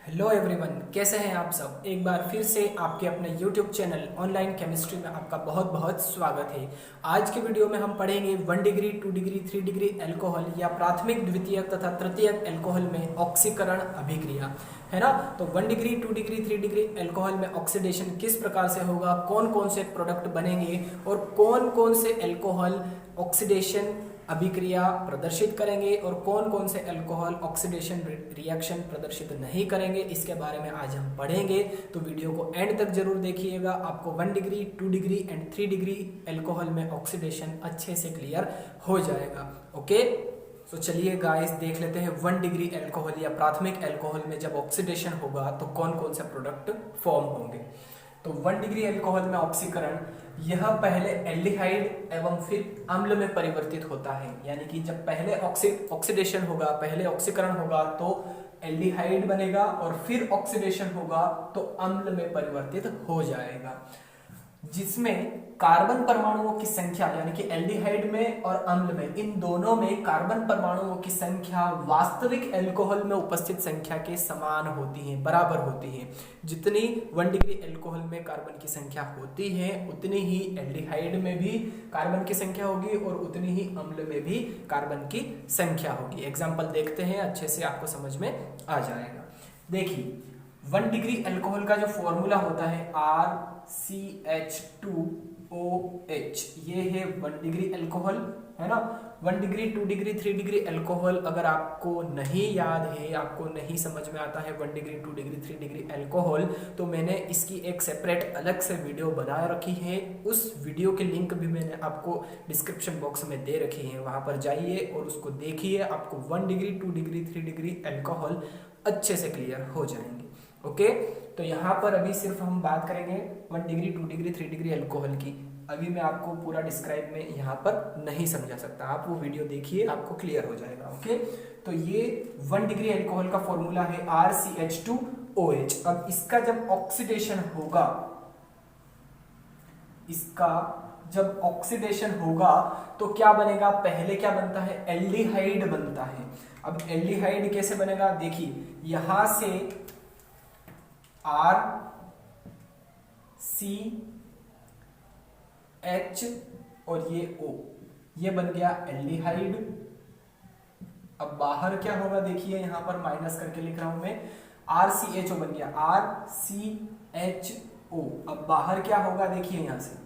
Hello everyone, कैसे हैं आप सब। एक बार फिर से आपके अपने यूट्यूब चैनल ऑनलाइन केमिस्ट्री में आपका बहुत बहुत स्वागत है। आज के वीडियो में हम पढ़ेंगे 1 डिग्री 2 डिग्री 3 डिग्री एल्कोहल या प्राथमिक द्वितीयक तथा तृतीयक एल्कोहल में ऑक्सीकरण अभिक्रिया, है ना। तो 1 डिग्री 2 डिग्री 3 डिग्री एल्कोहल में ऑक्सीडेशन किस प्रकार से होगा, कौन कौन से प्रोडक्ट बनेंगे और कौन कौन से एल्कोहल ऑक्सीडेशन अभिक्रिया प्रदर्शित करेंगे और कौन कौन से अल्कोहल ऑक्सीडेशन रिएक्शन प्रदर्शित नहीं करेंगे, इसके बारे में आज हम पढ़ेंगे। तो वीडियो को एंड तक जरूर देखिएगा, आपको 1 degree 2 degree and 3 degree alcohol में ऑक्सीडेशन अच्छे से क्लियर हो जाएगा। ओके, तो चलिए गाइस देख लेते हैं 1 डिग्री अल्कोहल या प्राथमिक अल्कोहल में जब ऑक्सीडेशन होगा तो कौन कौन से प्रोडक्ट फॉर्म होंगे। तो 1 डिग्री अल्कोहल में ऑक्सीकरण यह पहले एल्डिहाइड एवं फिर अम्ल में परिवर्तित होता है। यानी कि जब पहले ऑक्सीडेशन होगा, पहले ऑक्सीकरण होगा तो एल्डिहाइड बनेगा और फिर ऑक्सीडेशन होगा तो अम्ल में परिवर्तित हो जाएगा, जिसमें कार्बन परमाणुओं की संख्या यानी कि एल्डिहाइड में और अम्ल में, इन दोनों में कार्बन परमाणुओं की संख्या वास्तविक अल्कोहल में उपस्थित संख्या के समान होती है, बराबर होती है। जितनी 1 डिग्री अल्कोहल में कार्बन की संख्या होती है उतनी ही एल्डिहाइड में भी कार्बन की संख्या होगी और उतनी ही अम्ल में भी कार्बन की संख्या होगी। एग्जाम्पल देखते हैं, अच्छे से आपको समझ में आ जाएगा। देखिए 1 डिग्री अल्कोहल का जो फॉर्मूला होता है RCH2OH, ये है 1 डिग्री अल्कोहल, है ना। 1 डिग्री 2 डिग्री 3 डिग्री अल्कोहल अगर आपको नहीं याद है, आपको नहीं समझ में आता है 1 डिग्री 2 डिग्री 3 डिग्री अल्कोहल, तो मैंने इसकी एक सेपरेट अलग से वीडियो बना रखी है। उस वीडियो के लिंक भी मैंने आपको डिस्क्रिप्शन बॉक्स में दे रखी है, वहां पर जाइए और उसको देखिए, आपको 1 डिग्री 2 डिग्री 3 डिग्री अल्कोहल अच्छे से क्लियर हो जाएंगे। ओके, तो यहाँ पर अभी सिर्फ हम बात करेंगे 1 डिग्री 2 डिग्री 3 डिग्री अल्कोहल की। अभी मैं आपको पूरा डिस्क्राइब में यहाँ पर नहीं समझा सकता, आप वो वीडियो देखिए, आपको क्लियर हो जाएगा। ओके, तो ये 1 डिग्री अल्कोहल का फॉर्मूला है RCH2OH। अब इसका जब ऑक्सीडेशन होगा, इसका जब ऑक्सीडेशन होगा तो क्या बनेगा, पहले क्या बनता है, एल्डिहाइड बनता है। अब एल्डिहाइड कैसे बनेगा, देखिए यहां से RCH और ये O, ये बन गया एल्डिहाइड। अब बाहर क्या होगा, देखिए यहां पर माइनस करके लिख रहा हूं मैं, RCHO बन गया RCHO। अब बाहर क्या होगा, देखिए यहां से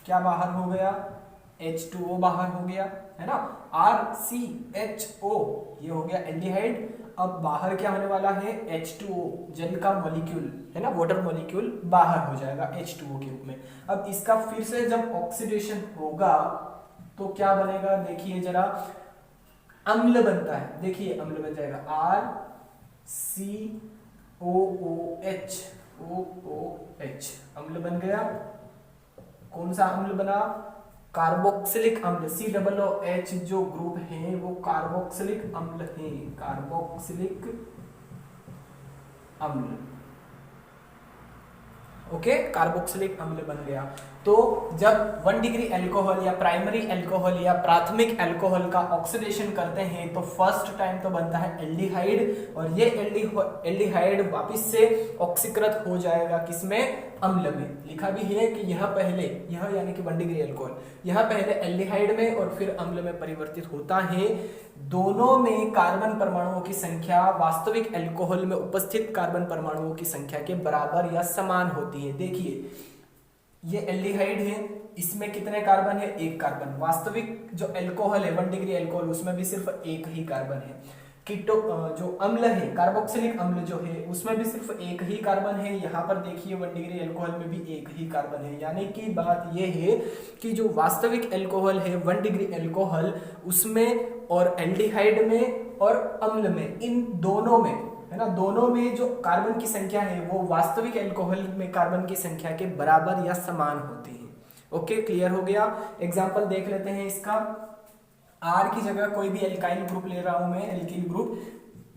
क्या बाहर हो गया, H2O बाहर हो गया, है ना। RCHO ये हो गया एल्डिहाइड। अब बाहर क्या होने वाला है, H2O, जल का मॉलिक्यूल, है ना, वाटर मॉलिक्यूल बाहर हो जाएगा H2O के रूप में। अब इसका फिर से जब ऑक्सीडेशन होगा तो क्या बनेगा, देखिए जरा, अम्ल बनता है। देखिए अम्ल बन जाएगा RCOOH, अम्ल बन गया। कौन सा अम्ल बना, कार्बोक्सिलिक अम्ल। COOH जो ग्रुप है वो कार्बोक्सिलिक अम्ल है, कार्बोक्सिलिक अम्ल। ओके, कार्बोक्सिलिक अम्ल बन गया। तो जब 1 डिग्री अल्कोहल या प्राइमरी अल्कोहल या प्राथमिक अल्कोहल का ऑक्सीडेशन करते हैं तो फर्स्ट टाइम तो बनता है एल्डिहाइड, और ये एल्डिहाइड वापस से ऑक्सीकृत हो जाएगा किसमें, अम्ल में। लिखा भी है कि यह पहले, यह यानी कि 1 डिग्री अल्कोहल, यह पहले एल्डिहाइड में और फिर अम्ल में परिवर्तित होता है। दोनों में कार्बन परमाणुओं की संख्या वास्तविक अल्कोहल में उपस्थित कार्बन परमाणुओं की संख्या के बराबर या समान होती है। देखिए ये एल्डिहाइड है, इसमें कितने कार्बन है, 1 कार्बन। वास्तविक जो अल्कोहल है 1 डिग्री अल्कोहल, उसमें भी सिर्फ 1 ही कार्बन है। कीटो जो अम्ल है, कार्बोक्सिलिक अम्ल जो है, उसमें भी सिर्फ 1 ही कार्बन है। यहाँ पर देखिए 1 डिग्री अल्कोहल में भी 1 ही कार्बन है। यानी कि बात यह है कि जो वास्तविक अल्कोहल है 1 डिग्री अल्कोहल, उसमें और एल्डिहाइड में और अम्ल में, इन दोनों में, है ना, दोनों में जो कार्बन की संख्या है वो वास्तविक अल्कोहल में कार्बन की संख्या के बराबर या समान होती है। ओके, क्लियर हो गया। एग्जांपल देख लेते हैं इसका। R की जगह कोई भी एल्काइल ग्रुप ले रहा हूं मैं, एल्किल ग्रुप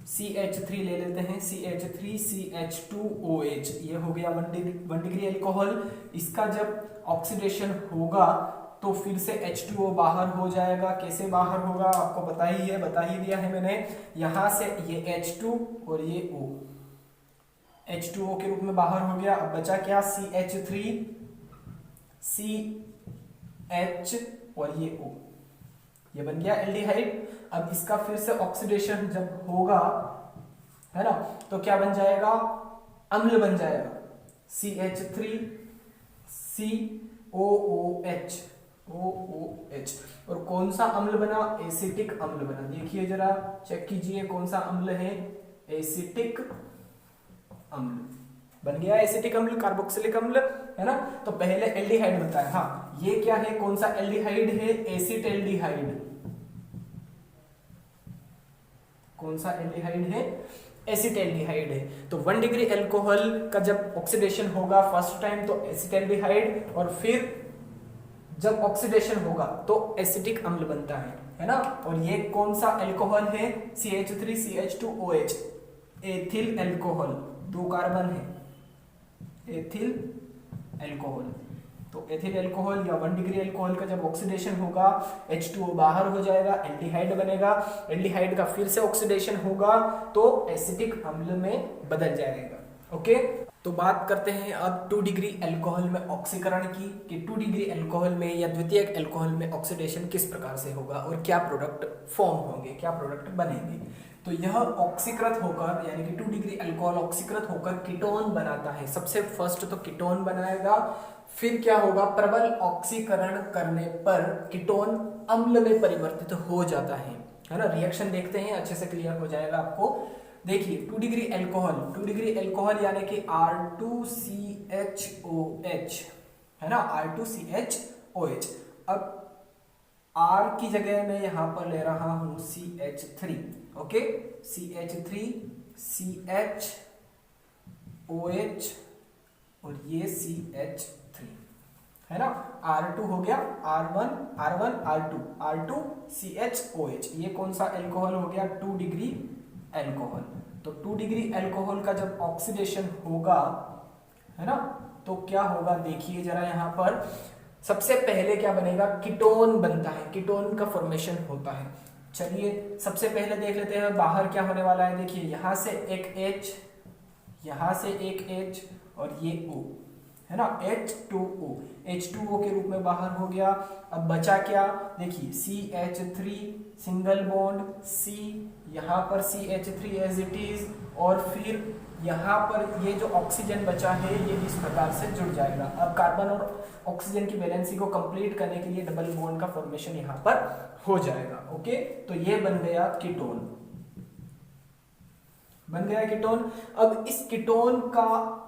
CH3 ले लेते हैं, CH3CH2OH, ये हो गया 1 डिग्री अल्कोहल। इसका जब ऑक्सीडेशन होगा तो तो फिर से H2O बाहर हो जाएगा। कैसे बाहर होगा आपको बता ही दिया है मैंने। यहाँ से ये H2 और ये O, H2O के रूप में बाहर हो गया। अब बचा क्या, CH3 CH और ये O, ये बन गया एल्डिहाइड। अब इसका फिर से ऑक्सीडेशन जब होगा, है ना, तो क्या बन जाएगा, अम्ल बन जाएगा, CH3 COOH OOH। और कौन सा अम्ल बना, एसिटिक अम्ल बना। देखिए जरा, चेक कीजिए कौन सा अम्ल है, एसिटिक अम्ल बन गया। एसिटिक अम्ल, कार्बोक्सिलिक अम्ल, है ना। तो पहले एल्डिहाइड बताया, हाँ ये क्या है, कौन सा एल्डिहाइड है, एसिटेल्डिहाइड। कौन सा एल्डिहाइड है, एसिटेल्डिहाइड है। तो 1 डिग्री अल्कोहल का जब ऑक्सीडेशन होगा फर्स्ट टाइम तो एसिटेल्डिहाइड, और फिर जब ऑक्सीडेशन होगा तो एसिटिक अम्ल बनता है ना। और ये कौन सा अल्कोहल है, CH3 CH2OH, ethyl alcohol, 2 carbon है, एथिल अल्कोहल। तो एथिल अल्कोहल या 1 डिग्री अल्कोहल का जब ऑक्सीडेशन होगा, H2O बाहर हो जाएगा, एल्डिहाइड बनेगा। एल्डिहाइड का फिर से ऑक्सीडेशन होगा तो एसिटिक अम्ल में बदल जाएगा। ओके, तो बात करते हैं अब 2 डिग्री अल्कोहल में ऑक्सीकरण की, कि 2 डिग्री अल्कोहल में या द्वितीयक अल्कोहल में ऑक्सीडेशन किस प्रकार से होगा और क्या प्रोडक्ट फॉर्म होंगे, क्या प्रोडक्ट बनेंगे। तो यह ऑक्सीकृत होकर, यानी कि 2 डिग्री अल्कोहल ऑक्सीकृत होकर कीटोन बनाता है। सबसे फर्स्ट तो कीटोन बनाएगा, फिर क्या होगा, प्रबल ऑक्सीकरण करने पर कीटोन अम्ल में परिवर्तित हो जाता है ना। रिएक्शन देखते हैं, अच्छे से क्लियर हो जाएगा आपको। देखिए 2 डिग्री अल्कोहल यानी कि R2CHOH, है ना, R2CHOH। अब R की जगह मैं यहां पर ले रहा हूं CH3, ओके, CH3 CHOH और ये CH3, है ना। R2 हो गया, R1 R2 CHOH। ये कौन सा अल्कोहल हो गया, 2 डिग्री अल्कोहल। तो 2 डिग्री अल्कोहल का जब ऑक्सीडेशन होगा, है ना, तो क्या होगा, देखिए जरा यहाँ पर सबसे पहले क्या बनेगा, कीटोन बनता है, कीटोन का फॉर्मेशन होता है। चलिए सबसे पहले देख लेते हैं बाहर क्या होने वाला है। देखिए यहाँ से एक H, यहाँ से एक H और ये O, है ना, H2O के रूप में बाहर हो गया। अब बचा क्या, देखिए CH3 सिंगल बॉन्ड C, यहाँ पर CH3 एज इट इज, और फिर यहाँ पर ये जो ऑक्सीजन बचा है ये इस प्रकार से जुड़ जाएगा। अब कार्बन और ऑक्सीजन की वैलेंसी को कंप्लीट करने के लिए डबल बॉन्ड का फॉर्मेशन यहाँ पर हो जाएगा। ओके, तो ये बन गया कीटोन, बन गया कीटोन। अब इस कीटोन का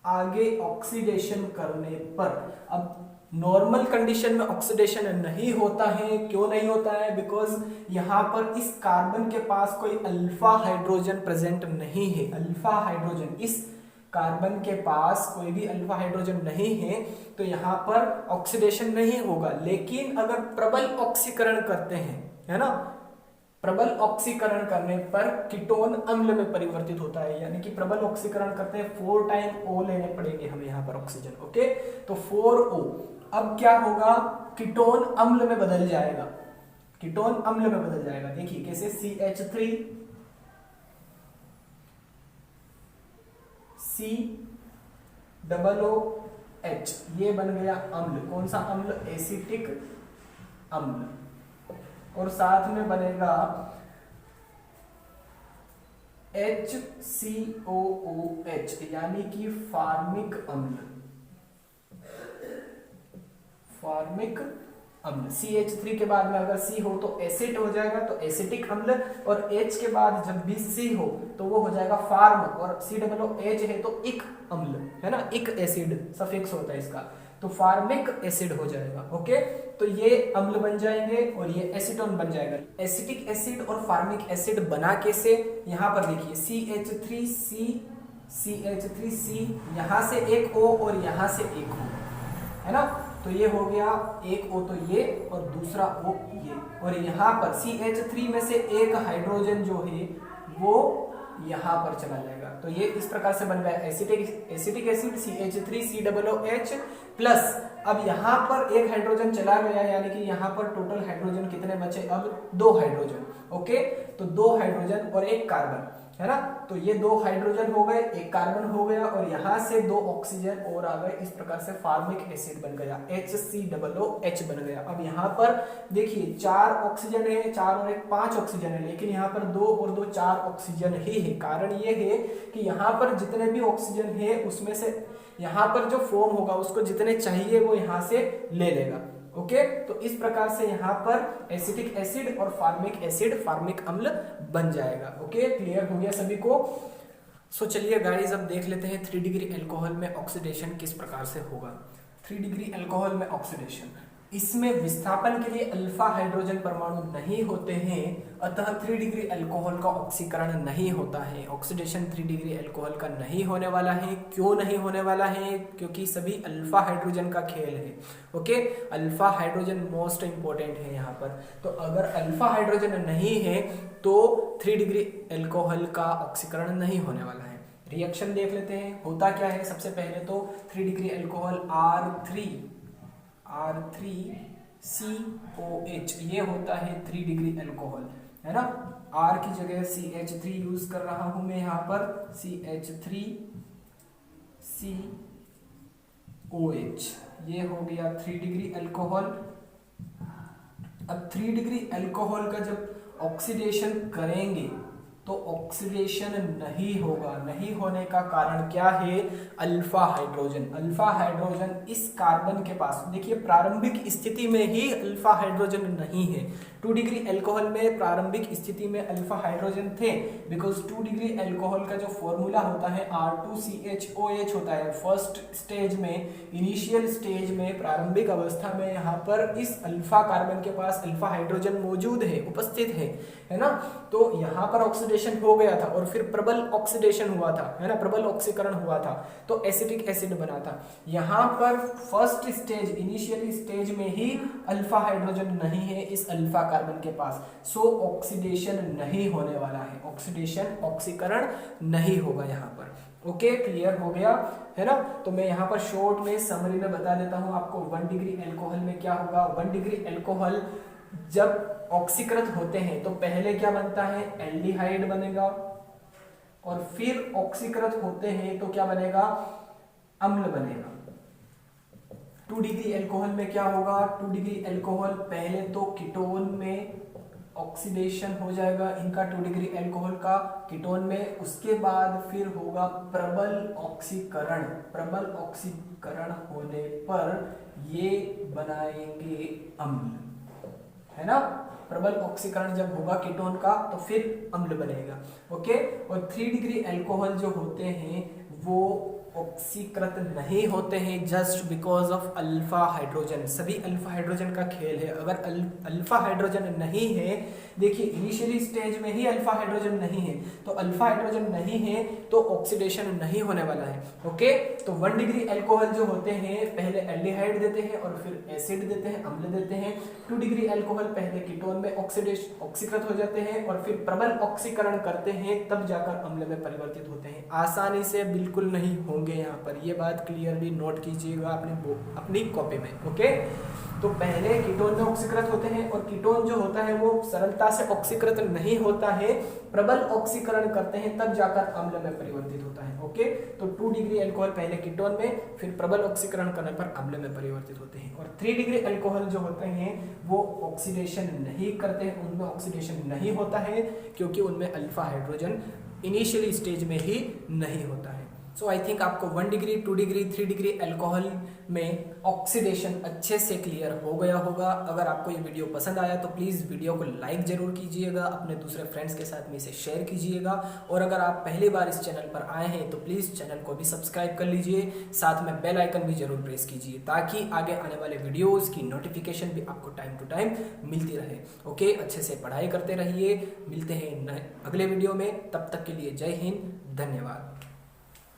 आगे ऑक्सीडेशन करने पर, अब नॉर्मल कंडीशन में ऑक्सीडेशन नहीं होता है। क्यों नहीं होता है, बिकॉज यहाँ पर इस कार्बन के पास कोई अल्फा हाइड्रोजन प्रेजेंट नहीं है। अल्फा हाइड्रोजन, इस कार्बन के पास कोई भी अल्फा हाइड्रोजन नहीं है, तो यहाँ पर ऑक्सीडेशन नहीं होगा। लेकिन अगर प्रबल ऑक्सीकरण करते हैं, है ना, प्रबल ऑक्सीकरण करने पर कीटोन अम्ल में परिवर्तित होता है। यानी कि प्रबल ऑक्सीकरण करते हैं 4 टाइम O लेने पड़ेंगे हमें यहाँ पर ऑक्सीजन। ओके, तो 4O। अब क्या होगा, कीटोन अम्ल में बदल जाएगा, कीटोन अम्ल में बदल जाएगा। देखिए कैसे, CH3 COOH, ये बन गया अम्ल। कौन सा अम्ल, एसिटिक अम्ल। और साथ में बनेगा HCOOH, यानी कि फार्मिक अम्ल, फार्मिक अम्ल। CH3 के बाद में अगर C हो तो एसिड हो जाएगा, तो एसिटिक अम्ल, और H के बाद जब भी C हो तो वो हो जाएगा फार्म, और COOH है तो इक अम्ल, है ना, इक एसिड सफिक्स होता है इसका, तो फार्मिक एसिड हो जाएगा। ओके, तो ये अम्ल बन जाएंगे और ये एसीटोन बन जाएगा। एसिटिक एसिड और फार्मिक एसिड बना कैसे, यहाँ पर देखिए CH3C, यहाँ से एक O और यहाँ से एक O, है ना, तो ये हो गया एक O, तो ये और दूसरा O ये, और यहाँ पर CH3 में से एक हाइड्रोजन जो है वो यहाँ पर चला जाएगा। तो ये इस प्रकार से बन गया एसिटिक एसिड CH3COOH प्लस, अब यहाँ पर एक हाइड्रोजन चला गया, यानी कि यहाँ पर टोटल हाइड्रोजन कितने बचे, अब 2 हाइड्रोजन। ओके, तो 2 हाइड्रोजन और एक कार्बन, है ना। तो ये 2 हाइड्रोजन हो गए, एक कार्बन हो गया, और यहाँ से 2 ऑक्सीजन और आ गए। इस प्रकार से फार्मिक एसिड बन गया, HCOOH बन गया। अब यहाँ पर देखिए 4 ऑक्सीजन है, 4 और 1 5 ऑक्सीजन है, लेकिन यहाँ पर 2 और 2 4 ऑक्सीजन ही है। कारण ये है कि यहाँ पर जितने भी ऑक्सीजन है उसमें से यहाँ पर जो फॉर्म होगा उसको जितने चाहिए वो यहाँ से ले लेगा। ओके, तो इस प्रकार से यहाँ पर एसिटिक एसिड और फार्मिक एसिड, फार्मिक अम्ल बन जाएगा। ओके, क्लियर हो गया सभी को। सो चलिए गाइस, अब देख लेते हैं 3 डिग्री अल्कोहल में ऑक्सीडेशन किस प्रकार से होगा। 3 डिग्री अल्कोहल में ऑक्सीडेशन, इसमें विस्थापन के लिए अल्फा हाइड्रोजन परमाणु नहीं होते हैं, अतः 3 डिग्री अल्कोहल का ऑक्सीकरण नहीं होता है। ऑक्सीडेशन 3 डिग्री अल्कोहल का नहीं होने वाला है। क्यों नहीं होने वाला है? क्योंकि सभी अल्फा हाइड्रोजन का खेल है। Okay, alpha hydrogen most important है यहाँ पर। तो अगर अल्फा हाइड्रोजन नहीं है तो 3 डिग्री अल्कोहल का ऑक्सीकरण नहीं होने वाला है। रिएक्शन देख लेते हैं, होता क्या है। सबसे पहले तो 3 डिग्री अल्कोहल R3COH, ये होता है 3 डिग्री अल्कोहल, है ना। R की जगह CH3 यूज कर रहा हूं मैं यहाँ पर, CH3COH, ये हो गया 3 डिग्री अल्कोहल। अब 3 डिग्री अल्कोहल का जब ऑक्सीडेशन करेंगे तो ऑक्सीडेशन नहीं होगा। नहीं होने का कारण क्या है? Alpha hydrogen. अल्फा हाइड्रोजन इस कार्बन के पास, देखिए प्रारंभिक स्थिति में ही अल्फा हाइड्रोजन नहीं है। 2 डिग्री अल्कोहल में प्रारंभिक स्थिति में अल्फा हाइड्रोजन थे, बिकॉज 2 डिग्री अल्कोहल का जो फॉर्मूला होता है R2CHOH होता है। फर्स्ट स्टेज में, इनिशियल स्टेज में, प्रारंभिक अवस्था में यहाँ पर इस अल्फा कार्बन के पास अल्फा हाइड्रोजन मौजूद है, उपस्थित है ना। तो यहाँ पर ऑक्सीडेशन हो गया था और फिर प्रबल ऑक्सीडेशन हुआ था, है ना, प्रबल ऑक्सीकरण हुआ था, तो एसिटिक एसिड बना था। यहाँ पर फर्स्ट स्टेज, इनिशियल स्टेज में ही अल्फा हाइड्रोजन नहीं है इस अल्फा कार्बन के पास, सो ऑक्सीडेशन नहीं होने वाला है। ऑक्सीडेशन, ऑक्सीकरण नहीं होगा यहाँ पर। ओके, क्लियर हो गया, है ना। तो मैं यहाँ पर शॉर्ट में समरी में बता देता हूँ आपको 1 डिग्री अल्कोहल में क्या होगा। 1 डिग्री अल्कोहल जब ऑक्सीकृत होते हैं तो पहले क्या बनता है? एल्डिहाइड बनेगा, और फिर ऑक्सीकृत होते हैं तो क्या बनेगा? अम्ल बनेगा। 2 डिग्री अल्कोहल में क्या होगा? 2 डिग्री अल्कोहल पहले तो कीटोन में ऑक्सीडेशन हो जाएगा इनका, 2 डिग्री अल्कोहल का कीटोन में, उसके बाद फिर होगा प्रबल ऑक्सीकरण। प्रबल ऑक्सीकरण होने पर ये बनाएंगे अम्ल, है ना। प्रबल ऑक्सीकरण जब होगा कीटोन का तो फिर अम्ल बनेगा। ओके, और 3 डिग्री अल्कोहल जो होते हैं वो ऑक्सीकृत नहीं होते हैं just because of alpha hydrogen. सभी अल्फा हाइड्रोजन का खेल है। अगर अल्फा हाइड्रोजन नहीं है, देखिए इनिशियली स्टेज में ही अल्फा हाइड्रोजन नहीं है, तो अल्फा हाइड्रोजन नहीं है तो ऑक्सीडेशन नहीं होने वाला है। ओके, तो 1 डिग्री अल्कोहल जो होते हैं पहले एल्डिहाइड देते हैं और फिर एसिड देते हैं, अम्ल देते हैं। 2 डिग्री अल्कोहल पहले कीटोन में ऑक्सीकृत हो जाते हैं और फिर प्रबल ऑक्सीकरण करते हैं, तब जाकर अम्ल में परिवर्तित होते हैं। आसानी से बिल्कुल नहीं होंगे यहाँ पर, ये बात क्लियरली नोट कीजिएगा अपनी कॉपी में। ओके, तो पहले कीटोन में ऑक्सीकृत होते हैं और कीटोन जो होता है वो सरलता से ऑक्सीकृत नहीं होता है, प्रबल ऑक्सीकरण करते हैं तब जाकर अम्ल में परिवर्तित होता है। ओके, तो 2 डिग्री अल्कोहल पहले कीटोन में, फिर प्रबल ऑक्सीकरण करने पर अम्ल में परिवर्तित होते हैं। और 3 डिग्री अल्कोहल जो होते हैं वो ऑक्सीडेशन नहीं करते हैं, उनमें ऑक्सीडेशन नहीं होता है क्योंकि उनमें अल्फा हाइड्रोजन इनिशियली स्टेज में ही नहीं होता है। सो आई थिंक आपको 1 डिग्री, 2 डिग्री, 3 डिग्री अल्कोहल में ऑक्सीडेशन अच्छे से क्लियर हो गया होगा। अगर आपको ये वीडियो पसंद आया तो प्लीज़ वीडियो को लाइक जरूर कीजिएगा, अपने दूसरे फ्रेंड्स के साथ में इसे शेयर कीजिएगा, और अगर आप पहली बार इस चैनल पर आए हैं तो प्लीज़ चैनल को भी सब्सक्राइब कर लीजिए, साथ में बेल आइकन भी जरूर प्रेस कीजिए ताकि आगे आने वाले वीडियोज़ की नोटिफिकेशन भी आपको टाइम टू टाइम मिलती रहे। ओके, अच्छे से पढ़ाई करते रहिए। मिलते हैं अगले वीडियो में, तब तक के लिए जय हिंद, धन्यवाद।